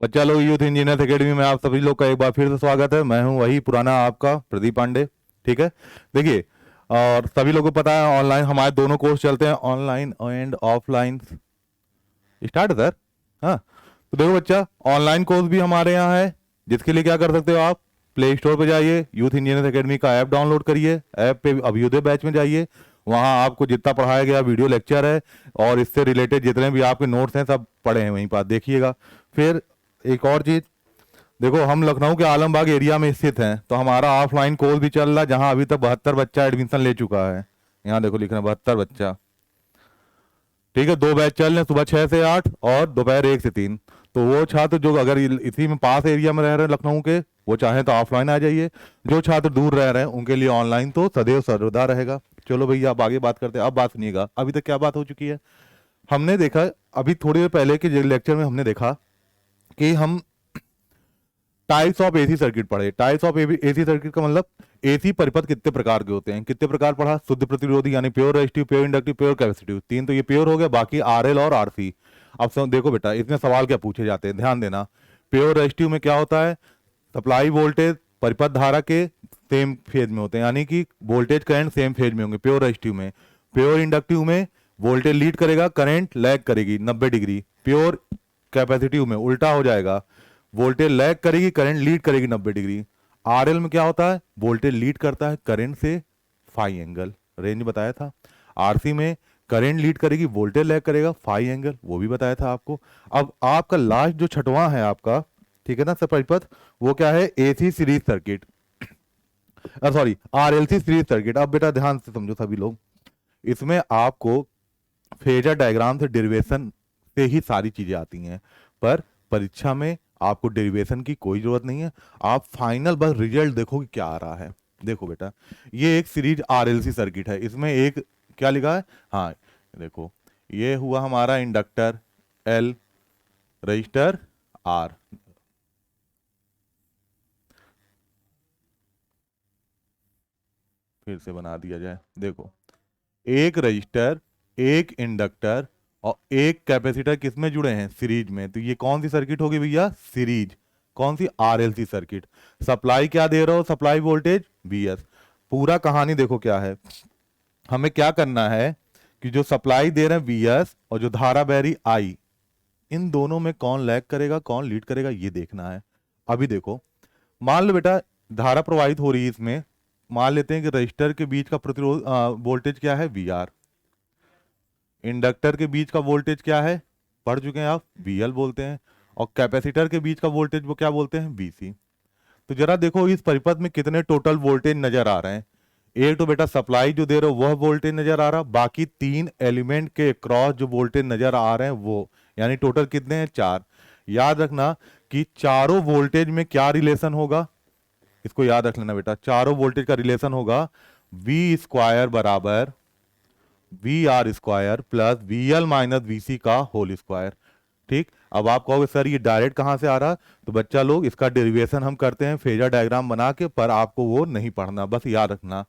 बच्चा लोग youth engineers academy में आप सभी लोग का एक बार फिर से स्वागत है। मैं हूं वही पुराना आपका प्रदीप पांडे। ठीक है, देखिए, और सभी लोगों को पता है ऑनलाइन हमारे दोनों कोर्स चलते हैं, ऑनलाइन एंड ऑफलाइन। स्टार्ट है सर। हाँ, तो देखो बच्चा, ऑनलाइन कोर्स भी हमारे यहाँ है, जिसके लिए क्या कर सकते हो आप, प्ले स्टोर पे जाइए, यूथ इंजीनियर्स एकेडमी का ऐप डाउनलोड करिए, ऐप पे अभ्युदय बैच में जाइए। वहाँ आपको जितना पढ़ाया गया वीडियो लेक्चर है और इससे रिलेटेड जितने भी आपके नोट्स हैं सब पढ़े हैं वहीं पर, देखिएगा। फिर एक और चीज़, देखो हम लखनऊ के आलमबाग एरिया में स्थित हैं, तो हमारा ऑफलाइन कोर्स भी चल रहा है, जहाँ अभी तक 72 बच्चा एडमिशन ले चुका है। यहाँ देखो लिख रहे हैं 72 बच्चा। ठीक है, 2 बैच चल रहे हैं, सुबह 6 से 8 और दोपहर 1 से 3। तो वो छात्र जो अगर इसी में पास एरिया में रह रहे हैं लखनऊ के, वो चाहे तो ऑफलाइन आ जाइए। जो छात्र दूर रह रहे हैं उनके लिए ऑनलाइन तो सदैव सर्वदा रहेगा। चलो भैया, अब आगे बात करते हैं। अब बात सुनिएगा, अभी तक क्या बात हो चुकी है। हमने देखा अभी थोड़ी देर पहले के लेक्चर में, हमने देखा कि हम टाइप्स ऑफ एसी सर्किट पढ़े। टाइप्स ऑफ एसी सर्किट का मतलब एसी परिपथ कितने प्रकार के होते हैं, कितने प्रकार पढ़ा, शुद्ध प्रतिरोधी यानी pure resistive, pure inductive, pure capacitive, 3 तो ये प्योर हो गया, बाकी आरएल और आरसी। अब देखो बेटा, इसमें सवाल क्या पूछे जाते हैं, ध्यान देना। प्योर रेजिस्टिव में क्या होता है, सप्लाई वोल्टेज परिपथ धारा के सेम फेज में होते हैं, यानी कि वोल्टेज करंट सेम फेज में होंगे प्योर रेजिस्टिव में। प्योर इंडक्टिव में वोल्टेज लीड करेगा, करंट लैग करेगी 90 डिग्री। प्योर कैपेसिटिव में उल्टा हो जाएगा, वोल्टेज लैग करेगी, करंट लीड करेगी 90 डिग्री। आरएल में क्या होता है, वोल्टेज लीड करता है करंट से फाई एंगल, रेंज बताया था। आरसी में करंट लीड करेगी, वोल्टेज लैग करेगा, फाई एंगल, वो भी बताया था आपको। अब आपका लास्ट जो छठवां है आपका, ठीक है ना सर, परिपथ, वो क्या है, AC series circuit, sorry RLC series circuit. अब बेटा ध्यान से समझो सभी लोग, इसमें आपको फेजर डायग्राम से डेरिवेशन से ही सारी चीजें आती हैं, पर परीक्षा में आपको डेरिवेशन की कोई जरूरत नहीं है। आप फाइनल बस रिजल्ट देखो कि क्या आ रहा है। देखो बेटा, ये एक सीरीज आरएलसी सर्किट है, इसमें एक क्या लिखा है, हाँ देखो, ये हुआ हमारा इंडक्टर एल, रजिस्टर आर। फिर से बना दिया जाए, देखो, एक रजिस्टर, एक इंडक्टर और एक कैपेसिटर किसमें जुड़े हैं, सीरीज में। तो ये कौन सी सर्किट होगी भैया, सीरीज। कौन सी, आरएलसी सर्किट। सप्लाई क्या दे रहा हो, सप्लाई वोल्टेज वीएस। पूरा कहानी देखो क्या है, हमें क्या करना है कि जो सप्लाई दे रहे हैं वीएस और जो धारा बह रही आई, इन दोनों में कौन लैग करेगा कौन लीड करेगा ये देखना है। अभी देखो, मान लो बेटा धारा प्रवाहित हो रही है इसमें, मान लेते हैं कि रजिस्टर के बीच का प्रतिरोध वोल्टेज क्या है, वी आर। इंडक्टर के बीच का वोल्टेज क्या है, पढ़ चुके हैं आप, वीएल बोलते हैं। और कैपेसिटर के बीच का वोल्टेज वो क्या बोलते हैं, वीसी। तो जरा देखो इस परिपथ में कितने टोटल वोल्टेज नजर आ रहे हैं। एक तो बेटा सप्लाई जो दे रहे हो वह वोल्टेज नजर आ रहा, बाकी 3 एलिमेंट के क्रॉस जो वोल्टेज नजर आ रहे हैं वो, यानी टोटल कितने हैं, 4। याद रखना कि चारों वोल्टेज में क्या रिलेशन होगा, इसको याद रख लेना बेटा, चारों वोल्टेज का रिलेशन होगा वी स्क्वायर बराबर V R square plus V L minus V C का होल स्क्वायर। ठीक, अब आप कहोगे सर ये डायरेक्ट कहां से आ रहा, तो बच्चा लोग इसका डेरिवेशन हम करते हैं फेजर डायग्राम बना के, पर आपको वो नहीं पढ़ना, बस याद रखना।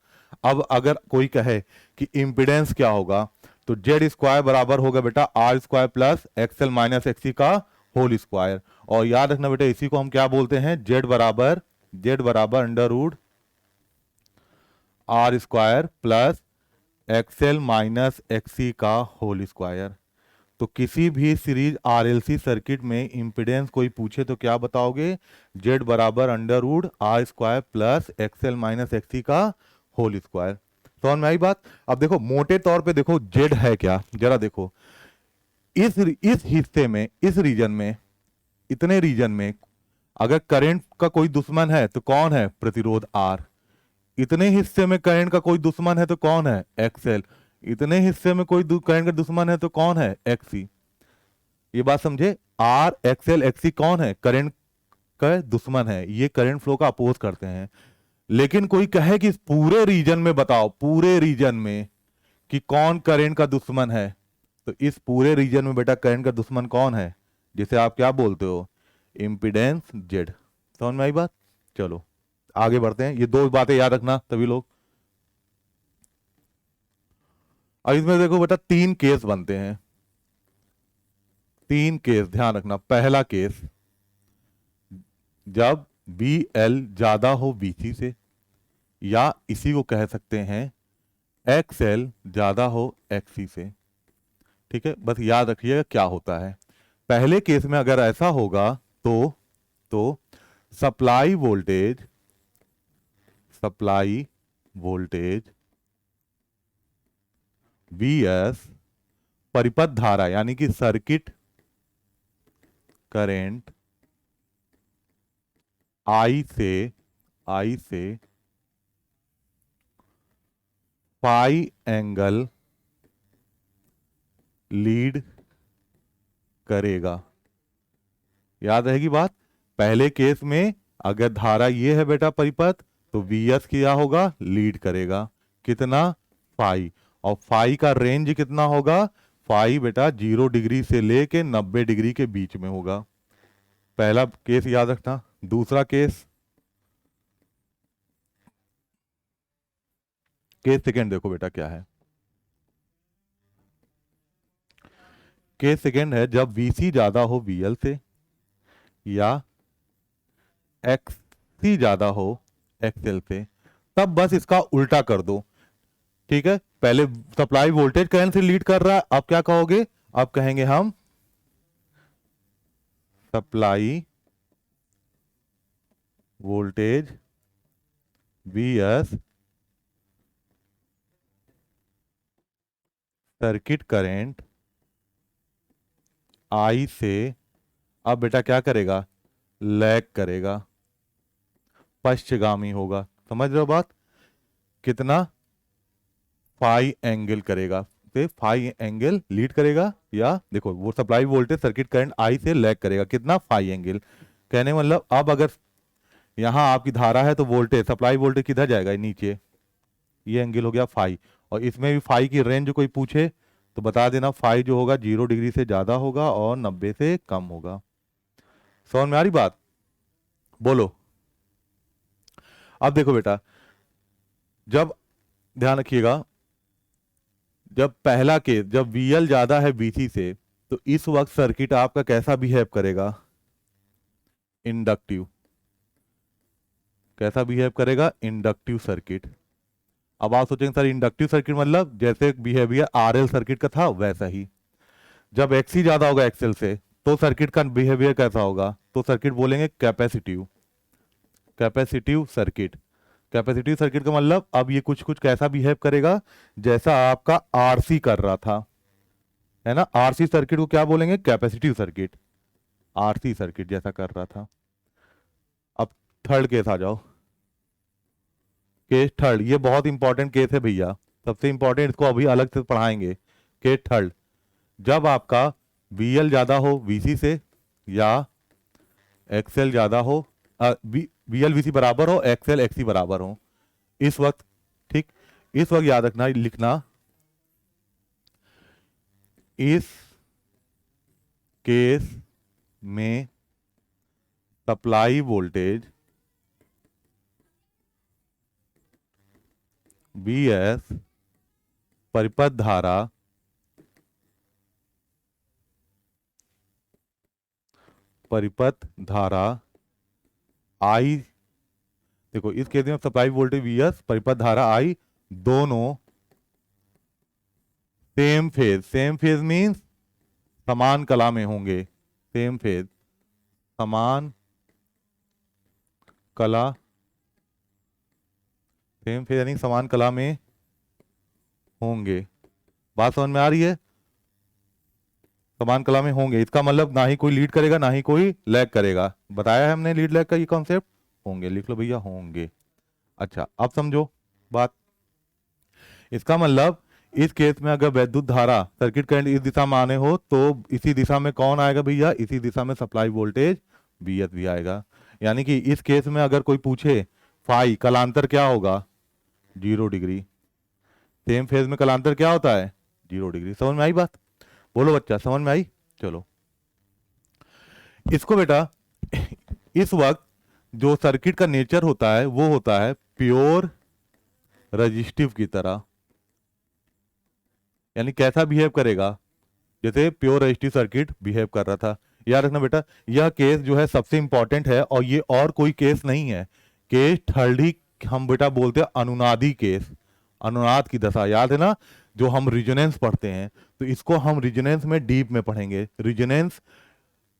अब अगर कोई कहे कि इम्पिडेंस क्या होगा, तो जेड स्क्वायर बराबर होगा बेटा R square plus XL minus XC का होल स्क्वायर। और याद रखना बेटा इसी को हम क्या बोलते हैं, जेड बराबर under root R square plus XL minus XC का होल स्क्वायर। तो किसी भी सीरीज आरएलसी सर्किट में इंपिडेंस कोई पूछे तो क्या बताओगे, जेड बराबर under root R square plus XL minus XC का होल स्क्वायर। समझ में आई बात। अब देखो मोटे तौर पे देखो जेड है क्या, जरा देखो, इस हिस्से में, इस रीजन में, इतने रीजन में अगर करंट का कोई दुश्मन है तो कौन है, प्रतिरोध आर। इतने हिस्से में करंट का कोई दुश्मन है तो कौन है, एक्सएल। इतने हिस्से में कोई करंट का दुश्मन है तो कौन है, एक्सी। ये बात समझे, आर एक्सएल एक्सी कौन है, करंट का दुश्मन है, ये करंट फ्लो का अपोज करते हैं। लेकिन कोई कहे कि इस पूरे रीजन में बताओ, पूरे रीजन में कि कौन करंट का दुश्मन है, तो इस पूरे रीजन में बेटा करंट का दुश्मन कौन है, जिसे आप क्या बोलते हो, इंपिडेंस जेड। समझ में आई बात। चलो आगे बढ़ते हैं, ये 2 बातें याद रखना सभी लोग। अब इसमें देखो बेटा 3 केस बनते हैं, 3 केस ध्यान रखना। पहला केस, जब बी एल ज्यादा हो बीसी से, या इसी को कह सकते हैं एक्स एल ज्यादा हो एक्सी से। ठीक है, बस याद रखिएगा क्या होता है। पहले केस में अगर ऐसा होगा तो सप्लाई वोल्टेज वी एस परिपथ धारा यानी कि सर्किट करंट आई से फाई एंगल लीड करेगा। याद रहेगी बात। पहले केस में अगर धारा ये है बेटा परिपथ, तो वीएस क्या होगा, लीड करेगा। कितना, फाई। और फाई का रेंज कितना होगा, फाई बेटा 0 डिग्री से लेके 90 डिग्री के बीच में होगा। पहला केस याद रखना। दूसरा केस सेकंड देखो बेटा क्या है। केस सेकंड है जब वीसी ज्यादा हो वीएल से, या एक्सी ज्यादा हो एक्सएल से, तब बस इसका उल्टा कर दो। ठीक है, पहले सप्लाई वोल्टेज करंट से लीड कर रहा है, अब क्या कहोगे, अब कहेंगे हम supply voltage vs circuit current I से अब बेटा क्या करेगा, लैग करेगा, पश्चगामी होगा। समझ रहे हो बात। कितना, फाई एंगल करेगा, तो फाई एंगल लीड करेगा, या देखो वो supply voltage circuit current I से लैग करेगा। कितना, फाई एंगल। कहने मतलब अब अगर यहां आपकी धारा है तो वोल्टेज सप्लाई वोल्टेज किधर जाएगा, नीचे। ये एंगल हो गया फाई। और इसमें भी फाई की रेंज कोई पूछे तो बता देना, फाई जो होगा 0 डिग्री से ज्यादा होगा और 90 से कम होगा। समझ में आ रही बात, बोलो। अब देखो बेटा, जब ध्यान रखिएगा, जब पहला केस जब वीएल ज्यादा है बीसी से, तो इस वक्त सर्किट आपका कैसा बिहेव करेगा, इंडक्टिव। कैसा बिहेव करेगा, इंडक्टिव सर्किट। अब आप सोचेंगे सर इंडक्टिव सर्किट मतलब जैसे बिहेवियर आरएल सर्किट का था वैसा ही। जब एक्सी ज्यादा होगा एक्सएल से, तो सर्किट का बिहेवियर कैसा होगा, तो सर्किट बोलेंगे capacitive. Capacitive circuit. Capacitive circuit का मतलब अब ये कुछ कुछ कैसा बिहेव करेगा, जैसा आपका आरसी कर रहा था, है ना। आरसी सर्किट को क्या बोलेंगे, कैपेसिटिव सर्किट। आरसी सर्किट जैसा कर रहा था। अब थर्ड केस आ जाओ। केस थर्ड, ये बहुत इंपॉर्टेंट केस है भैया, सबसे इंपॉर्टेंट, इसको अभी अलग से पढ़ाएंगे। केस थर्ड, जब आपका वीएल ज्यादा हो वीसी से, या एक्सएल ज्यादा हो, वीएल वीसी बराबर हो, एक्सएल एक्सी बराबर हो, इस वक्त। ठीक, इस वक्त याद रखना, लिखना, इस केस में सप्लाई वोल्टेज वीएस परिपथ धारा आई, देखो इस केस में सप्लाई वोल्टेज वीएस परिपथ धारा आई दोनों सेम फेज मींस समान कला में होंगे। समान कला, सेम फेज यानी समान कला में होंगे। बात समझ में आ रही है, समान कला में होंगे, इसका मतलब ना ही कोई लीड करेगा ना ही कोई लैग करेगा। बताया है हमने लीड लैग का ये कॉन्सेप्ट। होंगे, लिख लो भैया, होंगे। अच्छा, अब समझो बात। इसका मतलब इस केस में अगर वैद्युत धारा सर्किट करंट इस दिशा में आने हो, तो इसी दिशा में कौन आएगा भैया, इसी दिशा में सप्लाई वोल्टेज वीएस भी आएगा। यानी कि इस केस में अगर कोई पूछे फाई कलांतर क्या होगा, 0 डिग्री। सेम फेज में कलांतर क्या होता है, 0 डिग्री। समझ में आई बात, बोलो बच्चा, समझ में आई। चलो, इसको बेटा इस वक्त जो सर्किट का नेचर होता है वो होता है प्योर रजिस्टिव की तरह। यानी कैसा बिहेव करेगा, जैसे प्योर रजिस्टिव सर्किट बिहेव कर रहा था। याद रखना बेटा, यह केस जो है सबसे इंपॉर्टेंट है और ये और कोई केस नहीं है। केस थर्ड ही हम बेटा बोलते हैं अनुनादी केस, अनुनाद की दशा, याद है ना, जो हम रिजोनेंस पढ़ते हैं, तो इसको हम रिजोनेंस में डीप में पढ़ेंगे। Resonance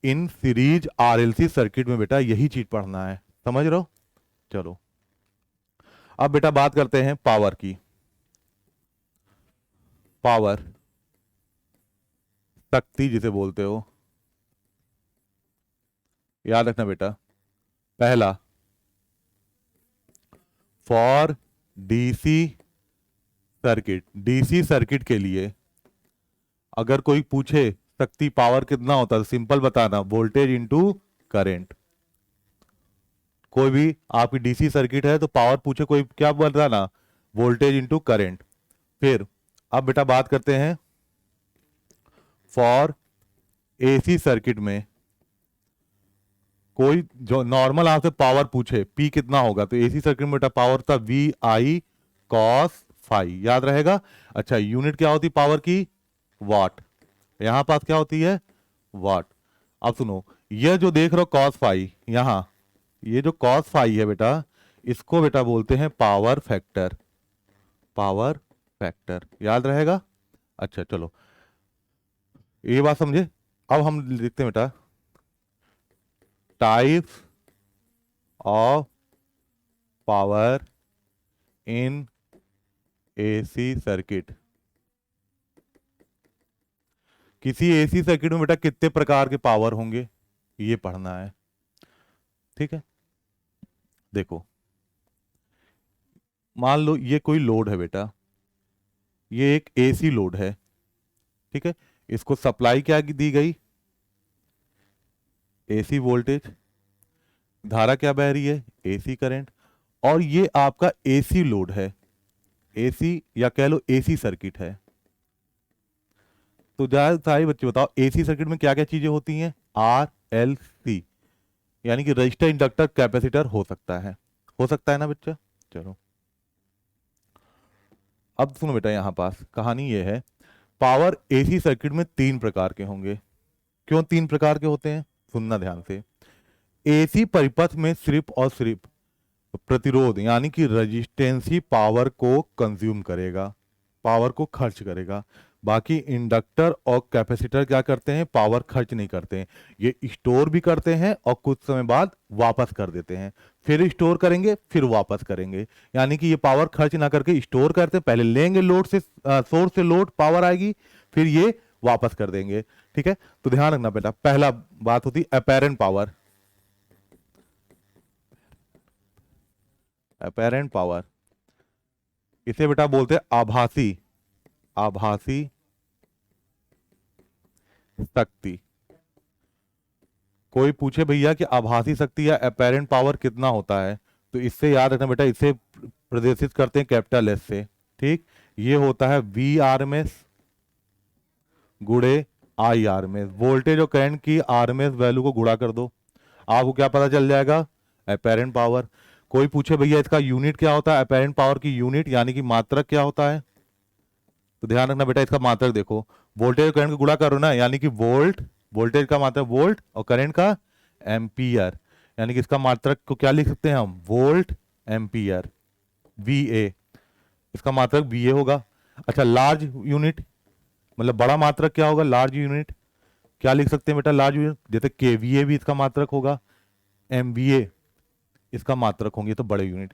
in series RLC circuit में बेटा यही चीज पढ़ना है, समझ रहे हो। चलो अब बेटा बात करते हैं पावर की। पावर, शक्ति जिसे बोलते हो, याद रखना बेटा, पहला for DC circuit, DC circuit के लिए अगर कोई पूछे शक्ति पावर कितना होता है, तो सिंपल बताना, वोल्टेज इंटू करंट। कोई भी आपकी डीसी सर्किट है तो पावर पूछे कोई, क्या बताना, वोल्टेज इंटू करंट। फिर अब बेटा बात करते हैं फॉर एसी सर्किट में, कोई जो नॉर्मल आपसे पावर पूछे पी कितना होगा, तो एसी सर्किट में बेटा पावर था वी आई कॉस फाई, याद रहेगा। अच्छा, यूनिट क्या होती पावर की, वाट, यहां पास क्या होती है, वाट। अब सुनो, ये जो देख रहे हो कॉस फाई, यहां ये जो कॉस फाई है बेटा, इसको बेटा बोलते हैं पावर फैक्टर, पावर फैक्टर, याद रहेगा। अच्छा चलो, ये बात समझे। अब हम लिखते हैं बेटा types of power in AC circuit. किसी एसी सर्किट में बेटा कितने प्रकार के पावर होंगे, ये पढ़ना है, ठीक है। देखो, मान लो ये कोई लोड है बेटा, ये एक एसी लोड है, ठीक है। इसको सप्लाई क्या दी गई, एसी वोल्टेज, धारा क्या बह रही है, एसी करंट, और ये आपका एसी लोड है, एसी या कह लो एसी सर्किट है। तो ज्यादा सारे बच्चे बताओ एसी सर्किट में क्या क्या चीजें होती हैं, आर एल सी, यानी कि रजिस्टर इंडक्टर कैपेसिटर हो सकता है ना बच्चा। चलो अब सुनो बेटा, यहां पास कहानी ये है, पावर एसी सर्किट में तीन प्रकार के होंगे। क्यों तीन प्रकार के होते हैं, सुनना ध्यान से। एसी परिपथ में सिर्फ और सिर्फ प्रतिरोध यानी कि रजिस्टेंस ही पावर को कंज्यूम करेगा, पावर को खर्च करेगा। बाकी इंडक्टर और कैपेसिटर क्या करते हैं, पावर खर्च नहीं करते हैं, ये स्टोर भी करते हैं और कुछ समय बाद वापस कर देते हैं, फिर स्टोर करेंगे फिर वापस करेंगे। यानी कि ये पावर खर्च ना करके स्टोर करते हैं, पहले लेंगे लोड से, सोर्स से लोड पावर आएगी, फिर ये वापस कर देंगे, ठीक है। तो ध्यान रखना बेटा, पहला बात होती है अपेरेंट पावर, अपेरेंट पावर, इसे बेटा बोलते हैं आभासी, आभासी शक्ति। कोई पूछे भैया कि आभासी शक्ति या अपेरेंट पावर कितना होता है, तो इससे याद रखना बेटा, इसे प्रदर्शित करते हैं कैपिटल एस से, ठीक। ये होता है वी आर एम एस गुणे I R M S, voltage और करंट की आर एम एस वैल्यू को गुणा कर दो, आपको क्या पता चल जाएगा, अपेरेंट पावर। कोई पूछे भैया इसका यूनिट क्या होता है, अपेरेंट पावर की यूनिट यानी कि मात्रक क्या होता है, तो ध्यान रखना बेटा, इसका मात्रक देखो, वोल्टेज और करंट को गुणा करो ना, यानी कि वोल्ट, वोल्टेज का मात्रक वोल्ट और करंट का एम्पियर, यानी कि इसका मात्रक को क्या लिख सकते हैं हम, वोल्ट एम्पियर, वी ए, इसका मात्रक वी ए होगा। अच्छा, लार्ज यूनिट मतलब बड़ा मात्रक क्या होगा, लार्ज यूनिट क्या लिख सकते हैं बेटा, लार्ज यूनिट जैसे केवीए भी इसका मात्रक होगा, एमवीए इसका मात्रक होंगे, तो बड़े यूनिट,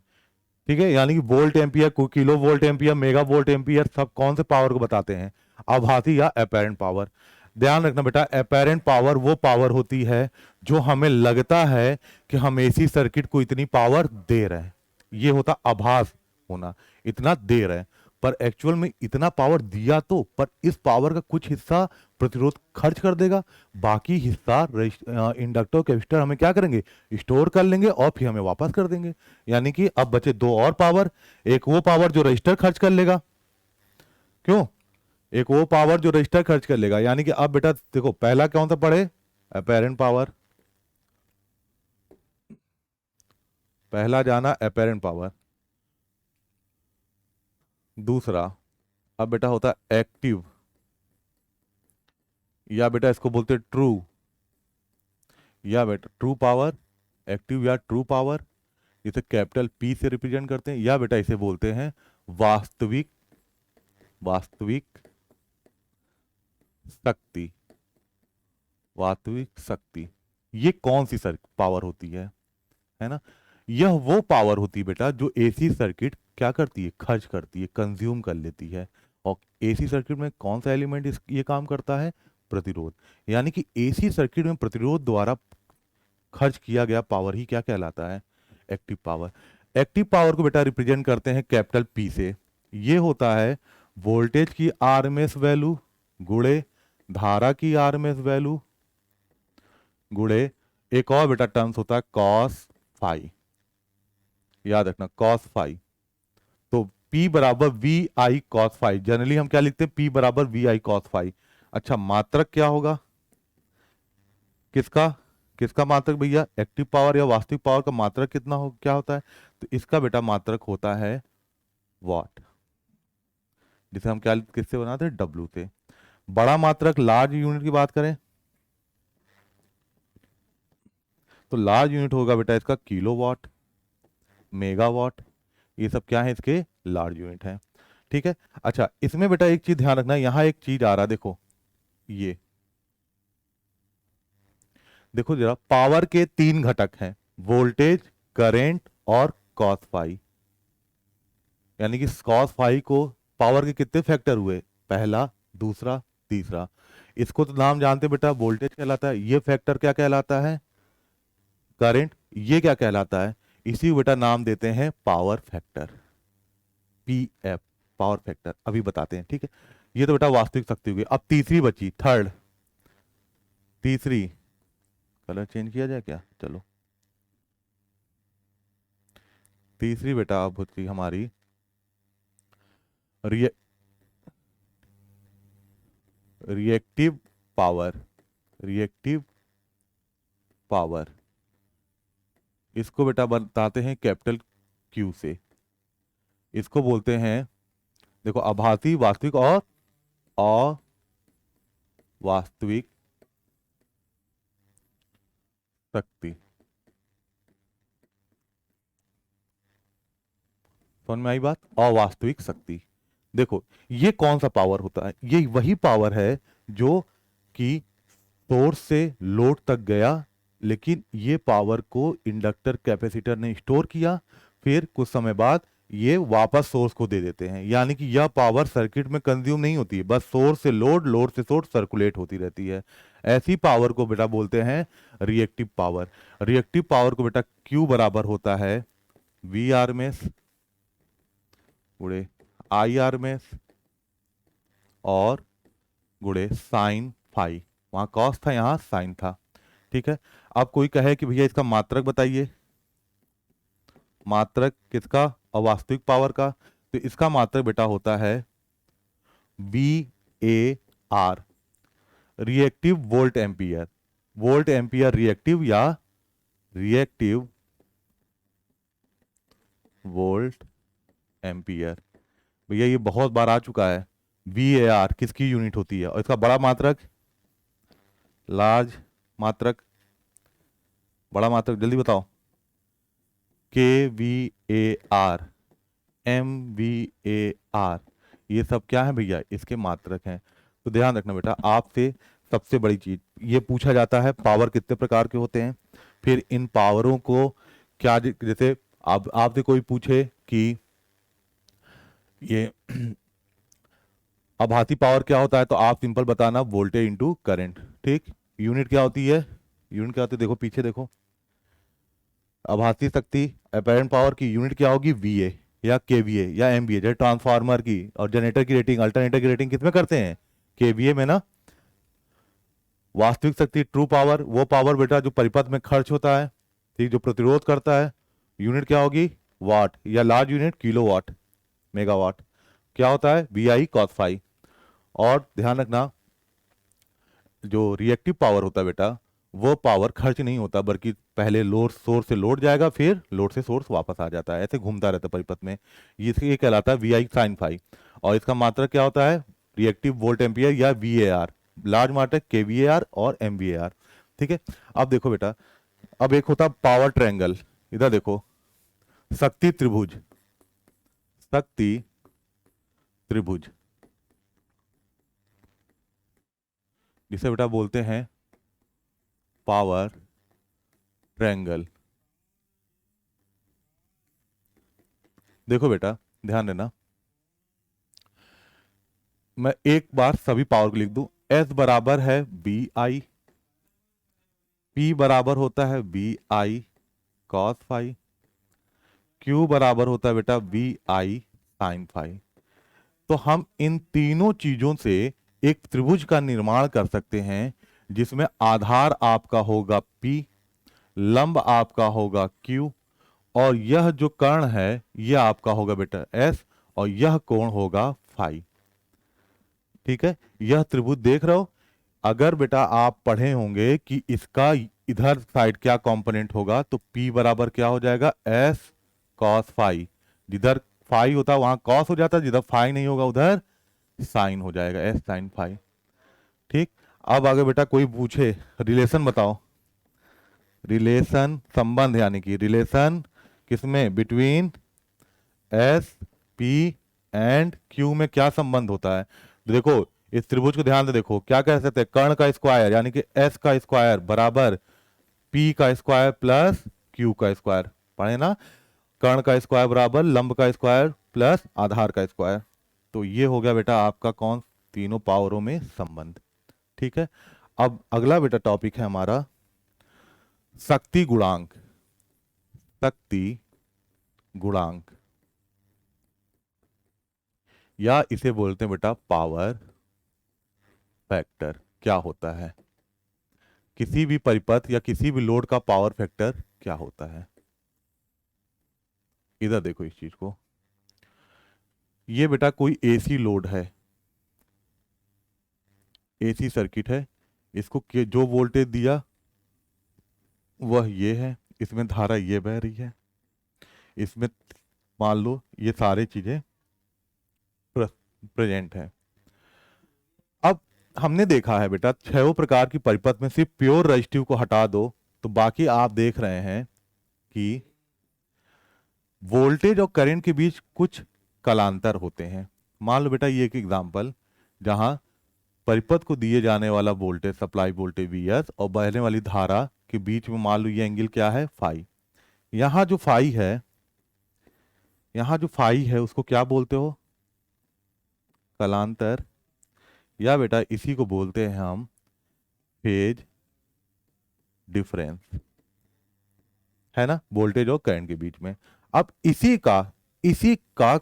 ठीक है। यानी कि volt ampere, kilo volt ampere, mega volt ampere, सब कौन से पावर को बताते हैं, आभासी या अपेरेंट पावर। ध्यान रखना बेटा, अपेरेंट पावर वो पावर होती है जो हमें लगता है कि हम एसी सर्किट को इतनी पावर दे रहे हैं, ये होता आभास होना, इतना दे रहे हैं, पर एक्चुअल में इतना पावर दिया तो, पर इस पावर का कुछ हिस्सा प्रतिरोध खर्च कर देगा, बाकी हिस्सा इंडक्टर कैपेसिटर हमें क्या करेंगे, स्टोर कर लेंगे और फिर हमें वापस कर देंगे। यानी कि अब बचे दो और पावर, एक वो पावर जो रजिस्टर खर्च कर लेगा, क्यों, एक वो पावर जो रजिस्टर खर्च कर लेगा। यानी कि अब बेटा देखो, पहला कौन सा पढ़े, अपेरेंट पावर, पहला जाना अपेरेंट पावर। दूसरा अब बेटा होता है एक्टिव, या बेटा इसको बोलते हैं ट्रू या बेटा ट्रू पावर, एक्टिव या ट्रू पावर, इसे कैपिटल पी से रिप्रेजेंट करते हैं, या बेटा इसे बोलते हैं वास्तविक, वास्तविक शक्ति, वास्तविक शक्ति। ये कौन सी पावर होती है ना? यह वो पावर होती है बेटा जो एसी सर्किट क्या करती है, खर्च करती है, कंज्यूम कर लेती है। और एसी सर्किट में कौन सा एलिमेंट ये काम करता है, प्रतिरोध। यानी कि एसी सर्किट में प्रतिरोध द्वारा खर्च किया गया पावर ही क्या कहलाता है, एक्टिव पावर। एक्टिव पावर को बेटा रिप्रेजेंट करते हैं कैपिटल पी से। ये होता है वोल्टेज की आरएमएस वैल्यू गुणे धारा की आरएमएस वैल्यू गुणे एक और बेटा टर्म्स होता है कॉस फाई, याद रखना कॉस फाई। तो P बराबर V I cos phi, generally हम क्या लिखते हैं, P बराबर वी आई कॉस फाई। अच्छा मात्रक क्या होगा, किसका किसका मात्रक भैया, एक्टिव पावर या वास्तविक पावर का मात्रक कितना हो, क्या होता है, तो इसका बेटा मात्रक होता है वॉट, जिसे हम क्या किससे बनाते हैं, W से। बड़ा मात्रक लार्ज यूनिट की बात करें तो लार्ज यूनिट होगा बेटा इसका किलोवाट, मेगावाट, ये सब क्या है इसके लार्ज यूनिट है। ठीक है। अच्छा इसमें बेटा एक चीज ध्यान रखना, यहां एक चीज आ रहा है, देखो ये देखो जरा, पावर के तीन घटक हैं, वोल्टेज, करंट और कॉस फाई। यानी कि कॉस फाई को पावर के कितने फैक्टर हुए, पहला, दूसरा, तीसरा। इसको तो नाम जानते हैं बेटा, वोल्टेज कहलाता है, ये फैक्टर क्या कहलाता है, करंट, ये क्या कहलाता है, इसी को बेटा नाम देते हैं power factor, PF, power factor. अभी बताते हैं, ठीक है। ये तो बेटा वास्तविक शक्ति हुई। अब तीसरी बची, थर्ड, तीसरी, कलर चेंज किया जाए क्या, चलो, तीसरी बेटा अब होती हमारी रिएक्टिव पावर, रिएक्टिव पावर। इसको बेटा बताते हैं कैपिटल क्यू से। इसको बोलते हैं, देखो, आभासी, वास्तविक और अवास्तविक शक्ति। समझ में आई बात, अवास्तविक शक्ति। देखो ये कौन सा पावर होता है, ये वही पावर है जो कि सोर्स से लोड तक गया, लेकिन ये पावर को इंडक्टर कैपेसिटर ने स्टोर किया, फिर कुछ समय बाद ये वापस सोर्स को दे देते हैं। यानी कि यह पावर सर्किट में कंज्यूम नहीं होती है, बस सोर्स से लोड, लोड से सोर्स सर्कुलेट होती रहती है। ऐसी पावर को बेटा बोलते हैं रिएक्टिव पावर। रिएक्टिव पावर को बेटा Q बराबर होता है वी आर में गुणे आई आर में और गुणे साइन फाई। वहां कॉस था, यहां साइन था। ठीक है। अब कोई कहे कि भैया इसका मात्रक बताइए, मात्रक किसका, अवास्तविक पावर का, तो इसका मात्रक बेटा होता है VAR, reactive volt ampere. Volt ampere reactive या रिएक्टिव वोल्ट एम्पियर। भैया ये बहुत बार आ चुका है। VAR किसकी यूनिट होती है, और इसका बड़ा मात्रक, लार्ज मात्रक, बड़ा मात्रक जल्दी बताओ, KVAR, MVAR, ये सब क्या है भैया, इसके मात्रक हैं। तो ध्यान रखना बेटा, आपसे सबसे बड़ी चीज ये पूछा जाता है, पावर कितने प्रकार के होते हैं, फिर इन पावरों को क्या, जैसे आपसे कोई पूछे कि ये आभासी पावर क्या होता है, तो आप सिंपल बताना वोल्टेज इंटू करंट। ठीक। यूनिट क्या होती है, यूनिट क्या होती है, देखो पीछे देखो, आभासी शक्ति अपैरेंट पावर की यूनिट क्या होगी, VA या KVA या MVA। जैसे ट्रांसफार्मर की और जनरेटर की रेटिंग, अल्टरनेटर की रेटिंग किसमें करते हैं, KVA में ना। वास्तविक शक्ति ट्रू पावर, वो पावर बेटा जो परिपथ में खर्च होता है, ठीक, जो प्रतिरोध करता है, यूनिट क्या होगी, वाट, या लार्ज यूनिट किलोवाट, मेगावाट। क्या होता है, VI cos फाई। और ध्यान रखना, जो रिएक्टिव पावर होता है बेटा, वो पावर खर्च नहीं होता, बल्कि पहले लोड, सोर्स से लोड जाएगा, फिर लोड से सोर्स वापस आ जाता है, ऐसे घूमता रहता है परिपथ में। ये कहलाता है VI sin फाई। और इसका मात्रक क्या होता है, रिएक्टिव वोल्ट एम्पियर या VAR, लार्ज मात्रक KVAR और MVAR। ठीक है। अब देखो बेटा, अब एक होता पावर ट्रायंगल, इधर देखो, शक्ति त्रिभुज, शक्ति त्रिभुज, जिसे बेटा बोलते हैं पावर ट्रायंगल। देखो बेटा ध्यान देना, मैं एक बार सभी पावर को लिख दूं। एस बराबर है बी आई, पी बराबर होता है B I cos phi, Q बराबर होता है बेटा बी आई साइन फाई। तो हम इन तीनों चीजों से एक त्रिभुज का निर्माण कर सकते हैं, जिसमें आधार आपका होगा P, लंब आपका होगा Q, और यह जो कर्ण है यह आपका होगा बेटा S, और यह कोण होगा फाई। ठीक है, यह त्रिभुज देख रहे हो। अगर बेटा आप पढ़े होंगे कि इसका इधर साइड क्या कंपोनेंट होगा, तो P बराबर क्या हो जाएगा, S कॉस फाई। जिधर फाई होता वहां कॉस हो जाता, जिधर फाई नहीं होगा उधर साइन हो जाएगा, एस साइन फाई। ठीक, अब आगे बेटा कोई पूछे रिलेशन बताओ, रिलेशन संबंध, यानी कि रिलेशन किसमें, between S P and Q में क्या संबंध होता है। देखो इस त्रिभुज को ध्यान से देखो, क्या कह सकते हैं, कर्ण का स्क्वायर यानी कि एस का स्क्वायर बराबर पी का स्क्वायर प्लस क्यू का स्क्वायर, पढ़े ना, कर्ण का स्क्वायर बराबर लंब का स्क्वायर प्लस आधार का स्क्वायर। तो ये हो गया बेटा आपका कौन, तीनों पावरों में संबंध। ठीक है, अब अगला बेटा टॉपिक है हमारा शक्ति गुणांक, शक्ति गुणांक, या इसे बोलते हैं बेटा पावर फैक्टर। क्या होता है, किसी भी परिपथ या किसी भी लोड का पावर फैक्टर क्या होता है। इधर देखो इस चीज को, ये बेटा कोई एसी लोड है, एसी सर्किट है, इसको जो वोल्टेज दिया वह ये है, इसमें धारा ये बह रही है, इसमें मान लो ये सारी चीजें प्रेजेंट है। अब हमने देखा है बेटा छह प्रकार की परिपथ में सिर्फ प्योर रजिस्टिव को हटा दो तो बाकी आप देख रहे हैं कि वोल्टेज और करंट के बीच कुछ कलांतर होते हैं। मान लो बेटा ये एक एग्जांपल, जहां परिपथ को दिए जाने वाला वोल्टेज सप्लाई वोल्टेज Vs और बहने वाली धारा के बीच में मान लो ये एंगल क्या है, फाई। यहां जो फाई है, यहां जो फाई है उसको क्या बोलते हो, कलांतर, या बेटा इसी को बोलते हैं हम फेज डिफरेंस, है ना, वोल्टेज और करंट के बीच में। अब इसी का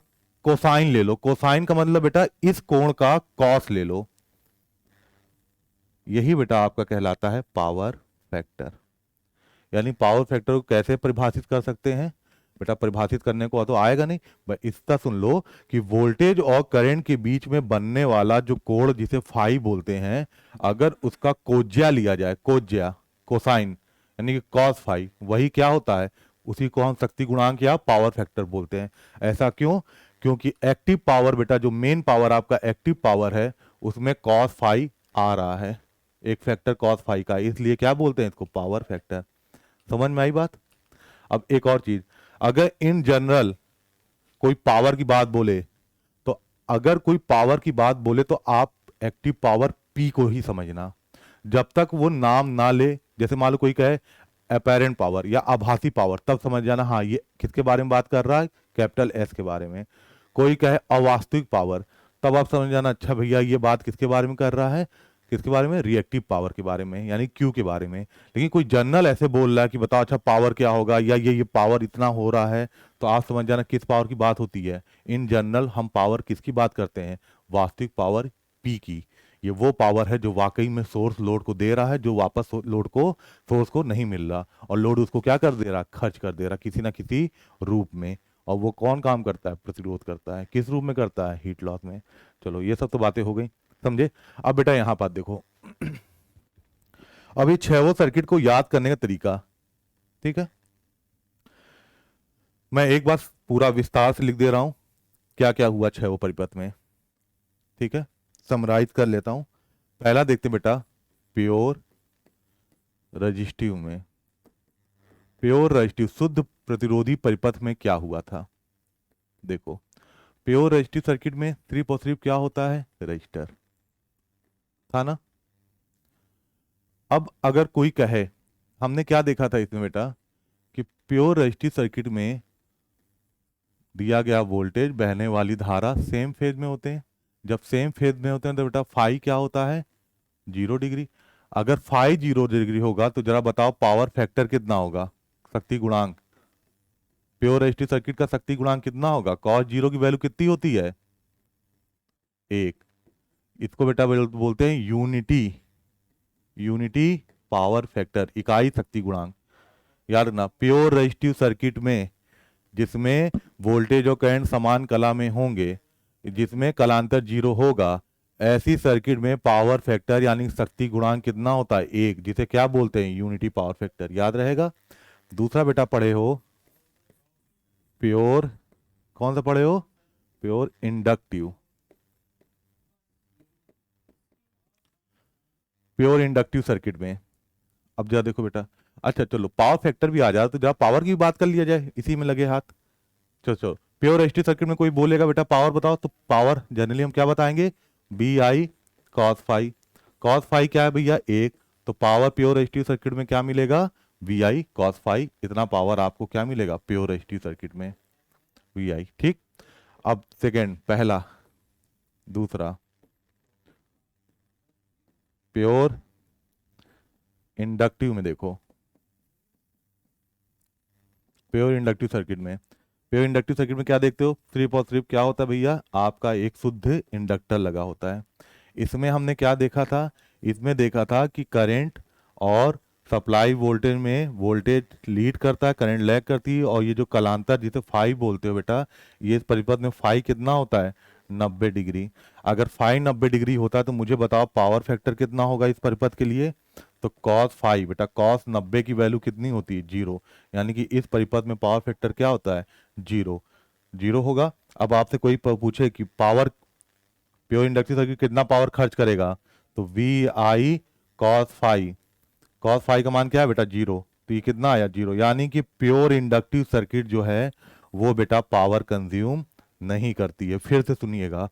कोसाइन ले लो, कोसाइन का मतलब बेटा इस कोण का कॉस ले लो, यही बेटा आपका कहलाता है पावर फैक्टर। यानी पावर फैक्टर को कैसे परिभाषित कर सकते हैं बेटा, परिभाषित करने को तो आएगा नहीं, बस इतना सुन लो कि वोल्टेज और करंट के बीच में बनने वाला जो कोण जिसे फाई बोलते हैं, अगर उसका कोज्या लिया जाए, कोज्या कोसाइन यानी कि कॉस फाई, वही क्या होता है, उसी को हम शक्ति गुणांक या पावर फैक्टर बोलते हैं। ऐसा क्यों, क्योंकि एक्टिव पावर बेटा, जो मेन पावर आपका एक्टिव पावर है उसमें कॉस फाई आ रहा है, एक फैक्टर कॉस फाई का, इसलिए क्या बोलते हैं इसको, पावर फैक्टर। समझ में आई बात। अब एक और चीज, अगर इन जनरल कोई पावर की बात बोले, तो अगर कोई पावर की बात बोले तो आप एक्टिव पावर पी को ही समझना, जब तक वो नाम ना ले, जैसे मान लो कोई कहे अपेरेंट पावर या आभासी पावर, तब समझ जाना हाँ ये किसके बारे में बात कर रहा है, कैपिटल एस के बारे में। कोई कहे अवास्तविक पावर, तब आप समझ जाना अच्छा भैया ये बात किसके बारे में कर रहा है, किसके बारे में, रिएक्टिव पावर के बारे में, यानी क्यू के बारे में। लेकिन कोई जनरल ऐसे बोल रहा है कि बताओ अच्छा पावर क्या होगा, या ये पावर इतना हो रहा है, तो आप समझ जाना किस पावर की बात होती है। इन जनरल हम पावर किसकी बात करते हैं, वास्तविक पावर पी की। ये वो पावर है जो वाकई में सोर्स लोड को दे रहा है, जो वापस लोड को, सोर्स को नहीं मिल रहा, और लोड उसको क्या कर दे रहा, खर्च कर दे रहा किसी ना किसी रूप में। और वो कौन काम करता है, प्रतिरोध करता है, किस रूप में करता है, हीट लॉस में। चलो ये सब तो बातें हो गई, समझे। अब बेटा यहां पर देखो अब ये छह सर्किट को याद करने का तरीका, ठीक है, मैं एक बार पूरा विस्तार से लिख दे रहा हूं क्या क्या हुआ छह परिपथ में, ठीक है, समराइज कर लेता हूं। पहला देखते हैं बेटा, प्योर रजिस्टिव में, प्योर रजिस्टिव शुद्ध प्रतिरोधी परिपथ में क्या हुआ था? देखो, प्योर रजिस्टिव सर्किट में सिर्फ और सिर्फ क्या होता है? रजिस्टर था ना। अब अगर कोई कहे, हमने क्या देखा था इसमें बेटा कि प्योर रजिस्टिव सर्किट में दिया गया वोल्टेज, बहने वाली धारा सेम फेज में होते हैं। जब सेम फेज में होते हैं तो बेटा फाई क्या होता है? 0 डिग्री। अगर फाई 0 डिग्री होगा तो जरा बताओ पावर फैक्टर कितना होगा? शक्ति गुणांक, प्योर रजिस्टिव सर्किट का शक्ति गुणांक कितना होगा? कॉस 0 की वैल्यू कितनी होती है? 1। इसको बेटा बोलते हैं यूनिटी, यूनिटी पावर फैक्टर, इकाई शक्ति गुणांक। याद रखना, प्योर रजिस्टिव सर्किट में जिसमें वोल्टेज और करंट समान कला में होंगे, जिसमें कलांतर 0 होगा, ऐसी सर्किट में पावर फैक्टर यानी शक्ति गुणांक कितना होता है? 1, जिसे क्या बोलते हैं? Unity power factor. याद रहेगा। दूसरा बेटा पढ़े हो प्योर, कौन सा पढ़े हो? Pure inductive, pure inductive circuit में। अब जरा देखो बेटा, अच्छा चलो पावर फैक्टर भी आ जाए तो जरा पावर की बात कर लिया जाए, इसी में लगे हाथ। चलो चलो, प्योर रजिस्टिव सर्किट में कोई बोलेगा बेटा पावर बताओ, तो पावर जनरली हम क्या बताएंगे? B I cos phi. Cos phi क्या है भैया? 1। तो पावर प्योर रजिस्टिव सर्किट में क्या मिलेगा? V I cos phi. इतना पावर आपको क्या मिलेगा प्योर रजिस्टिव सर्किट में? V I. ठीक। अब सेकेंड, पहला, दूसरा, प्योर इंडक्टिव में देखो, प्योर इंडक्टिव सर्किट में, प्योर इंडक्टिव सर्किट में क्या देखते हो? सिर्फ और सिर्फ क्या होता है भैया? आपका एक शुद्ध इंडक्टर लगा होता है। इसमें हमने क्या देखा था? इसमें देखा था कि करंट और सप्लाई वोल्टेज में वोल्टेज लीड करता है, करंट लैग करती है, और ये जो कलांतर जिसे फाई बोलते हो बेटा, ये इस परिपथ में फाई कितना होता है? 90 डिग्री। अगर फाई 90 डिग्री होता है तो मुझे बताओ पावर फैक्टर कितना होगा इस परिपथ के लिए? तो कॉस फाई बेटा, कॉस 90 की वैल्यू कितनी होती है? 0। यानी कि इस परिपथ में पावर फैक्टर क्या होता है? 0। 0 होगा। अब आपसे कोई पूछे कि पावर, प्योर इंडक्टिव सर्किट कितना पावर खर्च करेगा, तो V I cos phi, cos phi का मान क्या है बेटा? 0। तो ये कितना आया? 0। यानी कि प्योर इंडक्टिव सर्किट जो है वो बेटा पावर कंज्यूम नहीं करती है। फिर से सुनिएगा,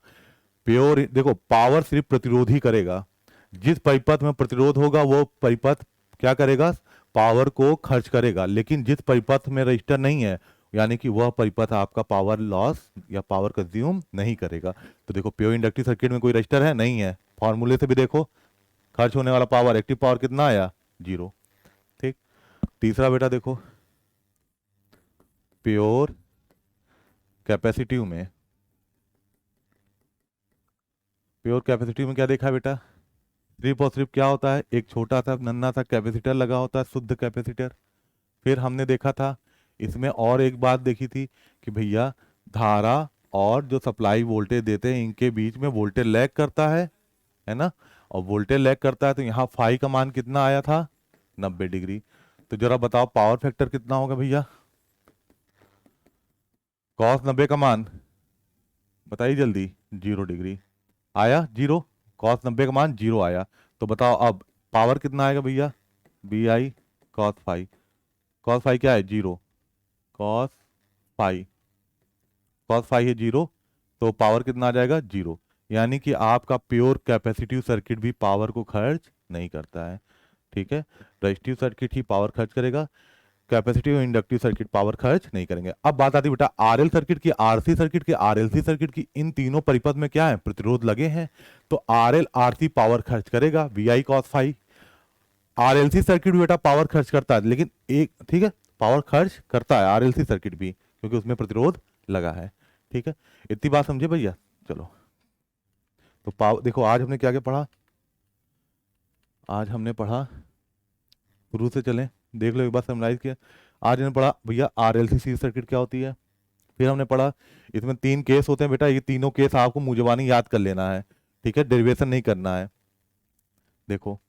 प्योर देखो पावर सिर्फ प्रतिरोध ही करेगा। जिस परिपथ में प्रतिरोध होगा वो परिपथ क्या करेगा? पावर को खर्च करेगा। लेकिन जिस परिपथ में रजिस्टर नहीं है, यानी कि वह परिपथ आपका पावर लॉस या पावर कंज्यूम नहीं करेगा। तो देखो प्योर इंडक्टिव सर्किट में कोई रजिस्टर है? नहीं है। फॉर्मूले से भी देखो, खर्च होने वाला पावर, एक्टिव पावर कितना आया? 0। ठीक। तीसरा बेटा देखो, प्योर कैपेसिटिव में, प्योर कैपेसिटिव में क्या देखा बेटा? सिर्फ और सिर्फ क्या होता है? एक छोटा सा नन्हा सा कैपेसिटर लगा होता है, शुद्ध कैपेसिटर। फिर हमने देखा था इसमें और एक बात देखी थी कि भैया धारा और जो सप्लाई वोल्टेज देते हैं इनके बीच में वोल्टेज लैग करता है ना। और वोल्टेज लैग करता है तो यहाँ फाई का मान कितना आया था? 90 डिग्री। तो जरा बताओ पावर फैक्टर कितना होगा भैया? कॉस 90 का मान बताइए जल्दी। 0 डिग्री आया, 0। कॉस 90 का मान 0 आया। तो बताओ अब पावर कितना आएगा भैया? B I cos phi. Cos phi क्या है? 0। कॉस फाई, कॉस फाई है 0, तो पावर कितना आ जाएगा? 0। यानी कि आपका प्योर कैपेसिटिव सर्किट भी पावर को खर्च नहीं करता है। ठीक है, रजिस्टिव सर्किट ही पावर खर्च करेगा, कैपेसिटिव और इंडक्टिव सर्किट पावर खर्च नहीं करेंगे। अब बात आती है बेटा आरएल सर्किट की, आरसी सर्किट की, आरएलसी सर्किट की। इन तीनों परिपथ में क्या है? प्रतिरोध लगे हैं। तो आरएल आरसी पावर खर्च करेगा, V I cos phi. RLC circuit भी बेटा पावर खर्च करता है, लेकिन एक, ठीक है, पावर खर्च करता है आरएलसी सर्किट भी, क्योंकि उसमें प्रतिरोध लगा है। ठीक है, इतनी बात समझे भैया? चलो, तो पावर देखो, आज हमने क्या क्या पढ़ा? आज हमने पढ़ा, शुरू से चलें, देख लो एक बार समराइज किया। आज हमने पढ़ा भैया आरएलसी सर्किट क्या होती है। फिर हमने पढ़ा इसमें 3 केस होते हैं बेटा, ये तीनों केस आपको मुंह जुबानी याद कर लेना है। ठीक है, डेरिवेशन नहीं करना है। देखो,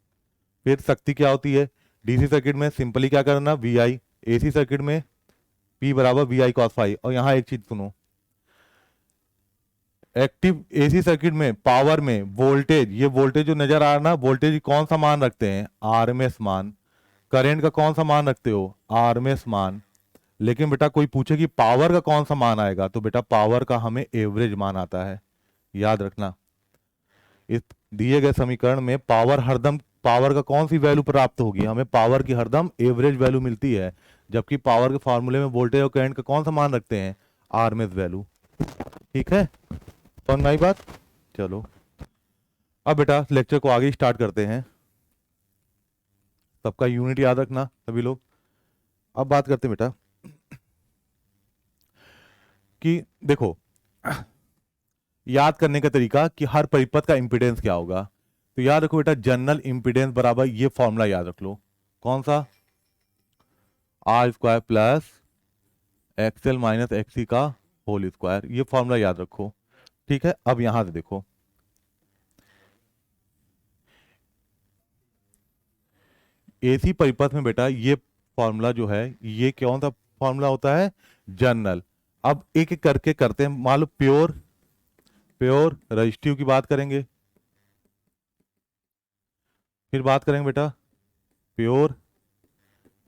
फिर शक्ति क्या होती है? डीसी सर्किट में सिंपली क्या करना? V I. एसी सर्किट में पी बराबर वी आई कॉस फाई। और यहाँ एक चीज सुनो, एक्टिव एसी सर्किट में पावर में वोल्टेज, ये वोल्टेज जो नजर आ रहा है ना, वोल्टेज कौन सा मान रखते हैं? आरएमएस मान। करंट का कौन सा मान रखते हो, आरएमएस मान। लेकिन बेटा कोई पूछे कि पावर का कौन सा मान आएगा, तो बेटा पावर का हमें एवरेज मान आता है, याद रखना। इस दिए गए समीकरण में पावर हरदम, पावर का कौन सी वैल्यू प्राप्त होगी, हमें पावर की हरदम एवरेज वैल्यू मिलती है, जबकि पावर के फॉर्मूले में वोल्टेज और करंट का कौन सा मान रखते हैं, आरएमएस वैल्यू। ठीक है, समझ में आई बात। चलो अब बेटा लेक्चर को आगे स्टार्ट करते हैं। सबका यूनिट याद रखना सभी लोग। अब बात करते हैं बेटा कि देखो याद करने का तरीका कि हर परिपथ का इंपीडेंस क्या होगा। तो याद रखो बेटा, जनरल इंपीडेंस बराबर ये फॉर्मूला याद रख लो, कौन सा, R square plus XL minus XC का होल स्क्वायर, ये फॉर्मूला याद रखो। ठीक है, अब यहां से देखो, एसी परिपथ में बेटा ये फॉर्मूला जो है, ये कौन सा फॉर्मूला होता है, जनरल। अब एक एक करके करते हैं। मान लो प्योर, प्योर रजिस्टिव की बात करेंगे, फिर बात करेंगे बेटा प्योर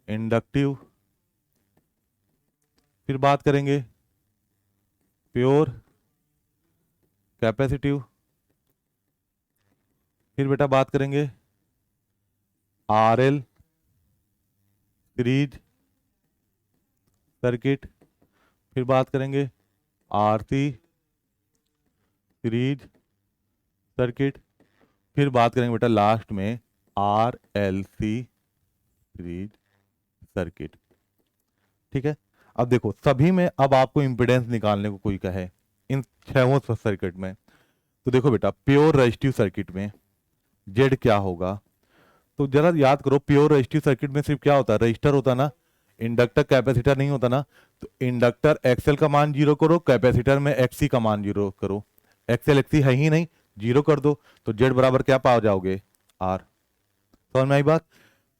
इंडक्टिव, फिर बात करेंगे प्योर कैपेसिटिव, फिर बेटा बात करेंगे आरएल सीरीज सर्किट, फिर बात करेंगे आरसी सीरीज सर्किट, फिर बात करेंगे बेटा लास्ट में आरएलसी सीरीज सर्किट। ठीक है, अब देखो सभी में अब आपको इंपीडेंस निकालने को कोई कहे इन छहों सर्किट में, तो देखो बेटा प्योर रजिस्टिव सर्किट में जेड क्या होगा, तो जरा याद करो, प्योर रजिस्टिव सर्किट में सिर्फ क्या होता है, रजिस्टर होता ना, इंडक्टर कैपेसिटर नहीं होता ना। तो इंडक्टर एक्सएल का मान जीरो करो, कैपेसिटर में एक्सी का मान जीरो करो, एक्सएल एक्सी है ही नहीं, जीरो कर दो, तो जेड बराबर क्या पा जाओगे, आर। समझ में आई बात।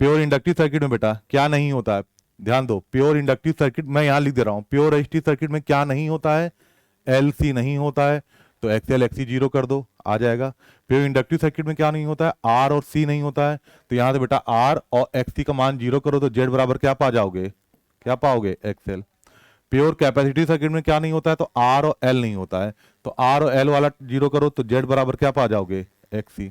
प्योर इंडक्टिव सर्किट में बेटा क्या नहीं होता है, ध्यान दो, प्योर इंडक्टिव सर्किट मैं यहां लिख दे रहा हूं, प्योर रजिस्टिव सर्किट में क्या नहीं होता है, एलसी नहीं होता है, तो एक्सएल एक्सी जीरो कर दो, आ जाएगा। प्योर इंडक्टिव सर्किट में क्या नहीं होता है, आर और सी नहीं होता है, तो यहां से बेटा आर और एक्सी का मान जीरो करो, तो जेड बराबर क्या पा जाओगे, क्या पाओगे, एक्सएल। प्योर कैपेसिटिव सर्किट में क्या नहीं होता है, तो आर और एल नहीं होता है, तो आर और एल वाला जीरो करो, तो जेड बराबर क्या पा जाओगे, एक्सी।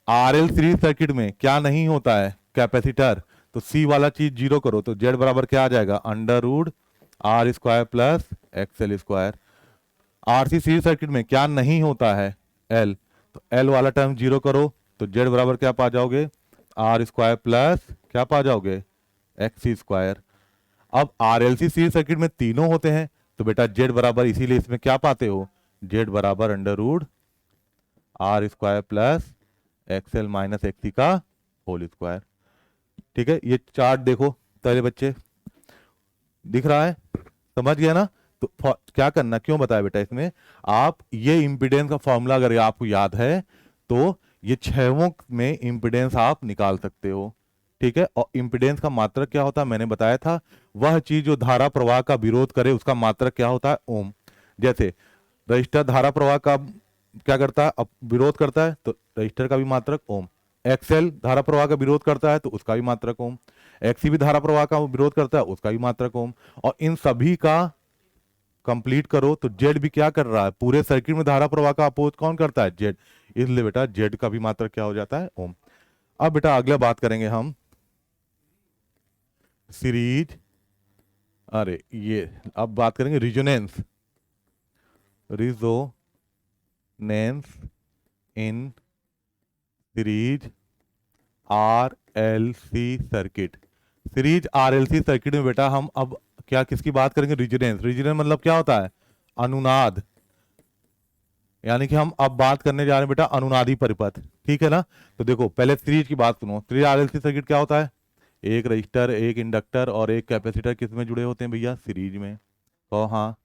आरएल सीरीज सर्किट में क्या नहीं होता है, कैपेसिटर, तो सी वाला चीज जीरो करो, तो जेड बराबर क्या आ जाएगा, under root R square plus XL square. RC series circuit में क्या नहीं होता है, एल, तो एल वाला टर्म जीरो करो, तो जेड बराबर क्या पा जाओगे, आर स्क्वायर प्लस क्या पा जाओगे, एक्सी स्क्वायर। अब आरएलसी सीरीज सर्किट में तीनों होते हैं, तो बेटा जेड बराबर, इसीलिए इसमें क्या पाते हो, जेड बराबर under root R square plus XL minus XC का होल स्क्वायर। ठीक है, ये चार्ट देखो पहले बच्चे, दिख रहा है, समझ गया ना। तो क्या करना, क्यों बताया बेटा, इसमें आप ये इंपीडेंस का फॉर्मूला अगर आपको याद है, तो ये छहों में इंपीडेंस आप निकाल सकते हो। ठीक है, और इंपीडेंस का मात्रक क्या होता है, मैंने बताया था, वह चीज जो धारा प्रवाह का विरोध करे उसका मात्रक क्या होता है, ओम। जैसे रजिस्टर धारा प्रवाह का क्या करता है, विरोध करता है, तो रजिस्टर का भी मात्रक ओम। एक्सएल धारा प्रवाह का विरोध करता है, तो उसका भी मात्रक ओम। एक्सी भी धारा प्रवाह का विरोध करता है, उसका भी मात्रक ओम। और इन सभी का कंप्लीट करो, तो जेड भी क्या कर रहा है, पूरे सर्किट में धारा प्रवाह का अपोज कौन करता है, जेड, इसलिए बेटा जेड का भी मात्रक क्या हो जाता है, ओम। अब बेटा अगला बात करेंगे हम सीरीज, अरे ये अब बात करेंगे resonance, resonance in series RLC circuit. Series RLC circuit में बेटा हम अब क्या किसकी बात करेंगे, रिजोनेंस। रिजोनेंस मतलब क्या होता है, अनुनाद, यानी कि हम अब बात करने जा रहे हैं बेटा अनुनादी परिपथ। ठीक है ना, तो देखो पहले सीरीज की बात सुनो। सीरीज आरएलसी सर्किट क्या होता है, एक रजिस्टर, एक इंडक्टर और एक कैपेसिटर किस में जुड़े होते हैं भैया, सीरीज में। तो हाँ,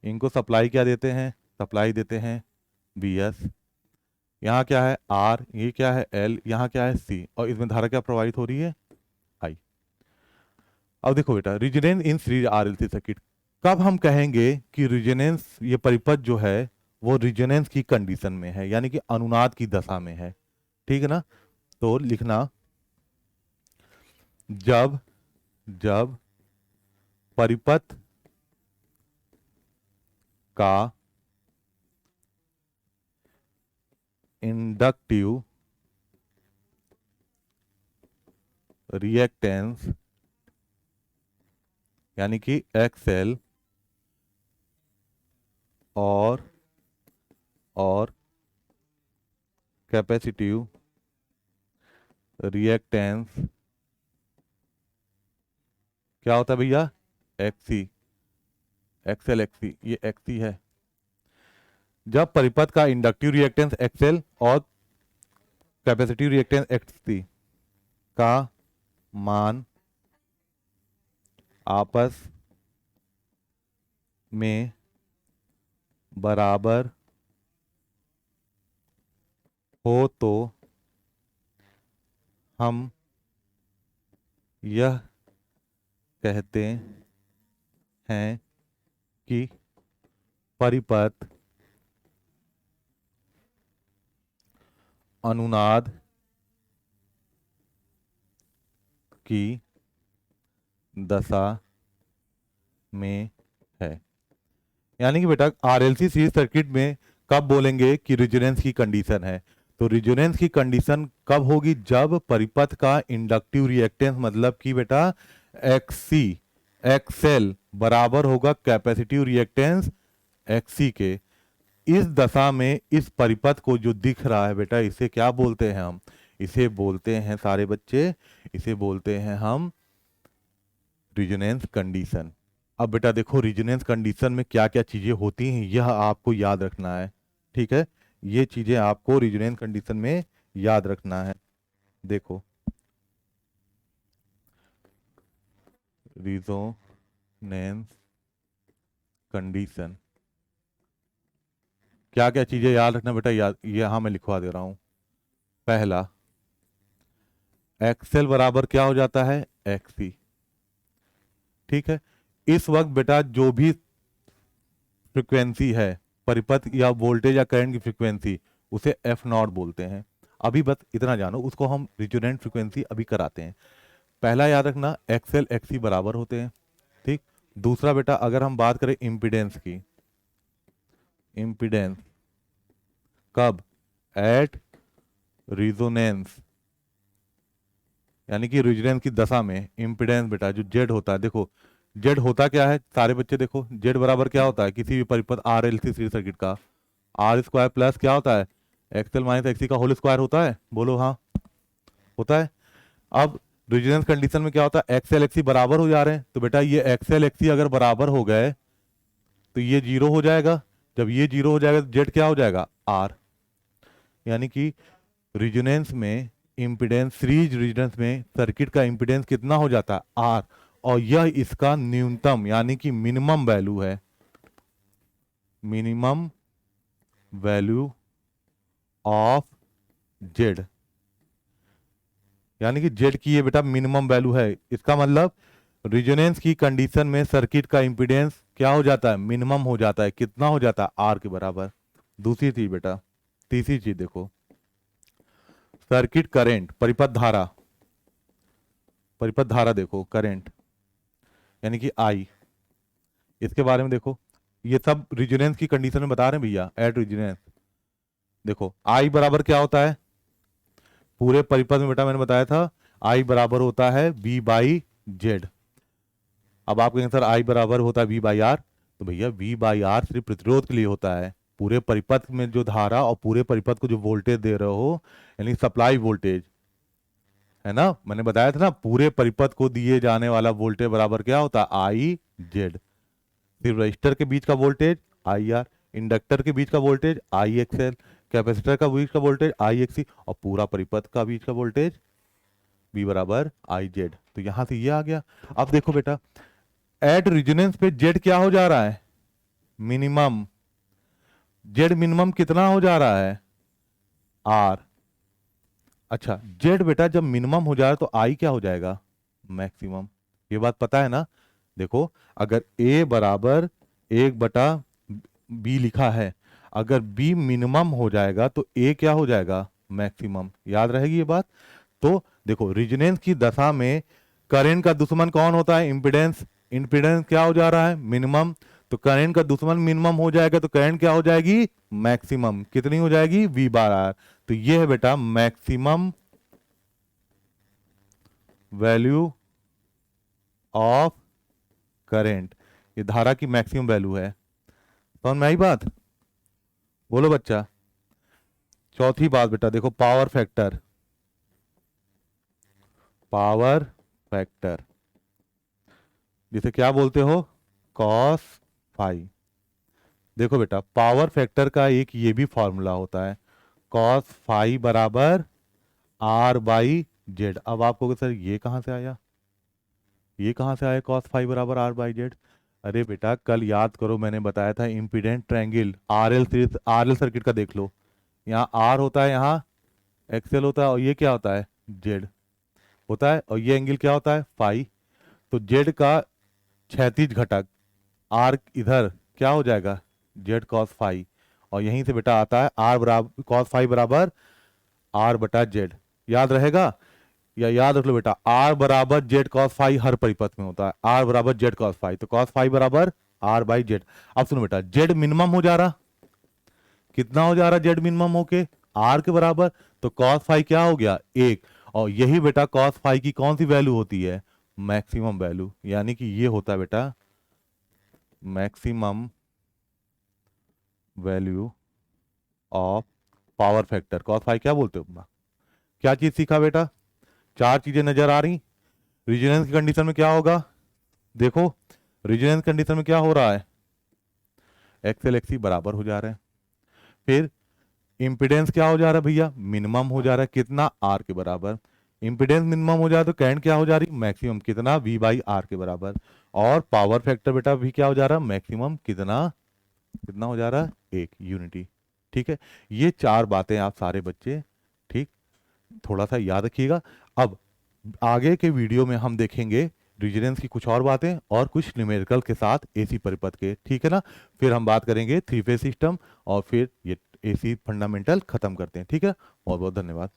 इनको सप्लाई क्या देते हैं, सप्लाई देते हैं बीएस। यहाँ क्या है आर, ये क्या है एल, यहाँ क्या है सी, और इसमें धारा क्या प्रवाहित हो रही है, आई। अब देखो बेटा resonance in series RLC circuit, कब हम कहेंगे कि रिजोनेंस ये परिपथ जो है वो रिजोनेंस की कंडीशन में है, यानी कि अनुनाद की दशा में है। ठीक है ना, तो लिखना जब जब परिपथ का इंडक्टिव रिएक्टेंस यानी कि एक्सएल और कैपेसिटिव रिएक्टेंस क्या होता है भैया, एक्सी, एक्सएल एक्सी, ये एक्सी है। जब परिपथ का इंडक्टिव रिएक्टेंस एक्सएल और कैपेसिटिव रिएक्टेंस एक्सी का मान आपस में बराबर हो तो हम यह कहते हैं कि परिपथ अनुनाद की दशा में है। यानी कि बेटा आरएलसी सीरीज सर्किट में कब बोलेंगे कि रेजोनेंस की कंडीशन है, तो रेजोनेंस की कंडीशन कब होगी, जब परिपथ का इंडक्टिव रिएक्टेंस मतलब कि बेटा एक्सी एक्सएल बराबर होगा कैपेसिटिव रिएक्टेंस एक्सी के। इस दशा में इस परिपथ को जो दिख रहा है बेटा, इसे क्या बोलते हैं हम, इसे बोलते हैं सारे बच्चे, इसे बोलते हैं हम रेजोनेंस कंडीशन। अब बेटा देखो रेजोनेंस कंडीशन में क्या क्या चीजें होती हैं यह आपको याद रखना है, ठीक है, ये चीजें आपको रेजोनेंस कंडीशन में याद रखना है। देखो रेजोनेंस कंडीशन क्या क्या चीजें याद रखना बेटा, याद यहां मैं लिखवा दे रहा हूं। पहला, एक्सएल बराबर क्या हो जाता है, एक्सी, ठीक है। इस वक्त बेटा जो भी फ्रीक्वेंसी है परिपथ या वोल्टेज या करंट की फ्रीक्वेंसी, उसे एफ नॉट बोलते हैं। अभी बस इतना जानो, उसको हम रेजोनेंट फ्रीक्वेंसी अभी कराते हैं। पहला याद रखना एक्सएल एक्सी बराबर होते हैं, ठीक। दूसरा बेटा अगर हम बात करें इम्पीडेंस की, इम्पीडेंस कब, एट रेजोनेंस, यानी कि रेजोनेंस की दशा में इम्पीडेंस बेटा जो जेड होता है, देखो जेड होता क्या है सारे बच्चे, देखो जेड बराबर क्या होता है किसी भी परिपथ R L C series circuit का, आर स्क्वायर प्लस क्या होता है एक्सएल माइनस एक्सी का होल स्क्वायर होता है, बोलो हाँ होता है। अब रेजोनेंस कंडीशन में क्या होता है, एक्सएल एक्सी बराबर हो जा रहे हैं, तो बेटा ये एक्सएल एक्सी अगर बराबर हो गए तो ये जीरो हो जाएगा, जब ये जीरो हो जाएगा तो जेड क्या हो जाएगा, आर। यानी कि रेजोनेंस में इम्पीडेंस, सीरीज रेजोनेंस में सर्किट का इम्पीडेंस कितना हो जाता है, आर, और यह इसका न्यूनतम यानी कि मिनिमम वैल्यू है, मिनिमम वैल्यू ऑफ जेड, यानी कि जेड की ये बेटा मिनिमम वैल्यू है। इसका मतलब रेजोनेंस की कंडीशन में सर्किट का इंपीडेंस क्या हो जाता है, मिनिमम हो जाता है, कितना हो जाता है, आर के बराबर। दूसरी चीज बेटा, तीसरी चीज देखो, सर्किट करंट, परिपथ धारा, परिपथ धारा देखो करंट यानी कि आई, इसके बारे में देखो, ये सब रेजोनेंस की कंडीशन में बता रहे हैं भैया, एट रेजोनेंस। देखो आई बराबर क्या होता है, पूरे परिपथ में बेटा मैंने बताया था आई बराबर होता है बी बाई जेड। अब आप कहेंगे सर आई बराबर होता है वी बाई आर, तो भैया वी बाई आर सिर्फ प्रतिरोध के लिए होता है, पूरे परिपथ में जो धारा और पूरे परिपथ को जो वोल्टेज दे रहे हो यानी सप्लाई वोल्टेज है ना, मैंने बताया था ना पूरे परिपथ को दिए जाने वाला वोल्टेज बराबर क्या होता है, आई जेड। सिर्फ रजिस्टर के बीच का वोल्टेज आई आर, इंडक्टर के बीच का वोल्टेज आई एक्सएल, कैपेसिटर का बीच का वोल्टेज आई एक्सी, और पूरा परिपथ का बीच का वोल्टेज बी बराबर आई जेड। तो यहां से ये आ गया। अब देखो बेटा एट रेजोनेंस पे जेड क्या हो जा रहा है, मिनिमम, जेड मिनिमम कितना हो जा रहा है, आर। अच्छा जेड बेटा जब मिनिमम हो जा रहा है तो आई क्या हो जाएगा, मैक्सिमम। ये बात पता है ना, देखो अगर ए बराबर एक बटा बी लिखा है, अगर बी मिनिमम हो जाएगा तो ए क्या हो जाएगा, मैक्सिमम, याद रहेगी ये बात। तो देखो रेजोनेंस की दशा में करंट का दुश्मन कौन होता है? इम्पीडेंस। इम्पीडेंस क्या हो जा रहा है? मिनिमम। तो करंट का दुश्मन मिनिमम हो जाएगा तो करंट क्या हो जाएगी? मैक्सिमम। कितनी हो जाएगी? V बार आर। तो ये है बेटा मैक्सिमम वैल्यू ऑफ करंट। ये धारा की मैक्सिमम वैल्यू है। समझ में आई बात? बोलो बच्चा। चौथी बात बेटा देखो, पावर फैक्टर। पावर फैक्टर जिसे क्या बोलते हो? Cos phi. देखो बेटा पावर फैक्टर का एक ये भी फॉर्मूला होता है, कॉस फाई बराबर आर बाई जेड। अब आप कहोगे सर ये कहां से आया, ये कहां से आया कॉस फाई बराबर आर बाई जेड? अरे बेटा कल याद करो, मैंने बताया था impedance triangle RL series, RL circuit का देख लो। यहाँ आर होता है, यहाँ एक्सएल होता है, और ये क्या होता है? जेड होता है, और ये एंगल क्या होता है? फाई। तो जेड का क्षैतिज घटक आर इधर क्या हो जाएगा? Z cos phi. और यहीं से बेटा आता है आर बराबर कॉस फाई बराबर आर बटा जेड। याद रहेगा? या याद रख लो बेटा, आर बराबर जेड कॉस फाई हर परिपथ में होता है, आर बराबर जेड कॉस फाई। तो कॉस फाई बराबर आर बाई जेड। अब सुनो बेटा, जेड मिनिमम हो जा रहा, कितना हो जा रहा जेड मिनिमम होके? आर के बराबर। तो कॉस फाई क्या हो गया? 1। और यही बेटा कॉस फाई की कौन सी वैल्यू होती है? Maximum value. यानी कि ये होता है बेटा maximum value of power factor. Cos phi क्या बोलते हो? क्या चीज सीखा बेटा? 4 चीजें नजर आ रही। रेजोनेंस की कंडीशन में क्या होगा? देखो रेजोनेंस कंडीशन में क्या हो रहा है? एक्सएल एक्सी बराबर हो जा रहे हैं। फिर इंपिडेंस क्या हो जा रहा है भैया? मिनिमम हो जा रहा है, कितना? आर के बराबर। इंपिडेंस मिनिमम हो जाए तो करंट क्या हो जा रही? मैक्सिमम, कितना? V बाई आर के बराबर। और पावर फैक्टर बेटा भी क्या हो जा रहा है? मैक्सिमम, कितना? कितना हो जा रहा है? 1 यूनिटी। ठीक है, ये 4 बातें आप सारे बच्चे ठीक थोड़ा सा याद रखिएगा। अब आगे के वीडियो में हम देखेंगे रेजोनेंस की कुछ और बातें और कुछ न्यूमेरिकल के साथ एसी परिपथ के, ठीक है ना। फिर हम बात करेंगे 3 फेज सिस्टम और फिर ये एसी फंडामेंटल खत्म करते हैं, ठीक है। बहुत बहुत धन्यवाद।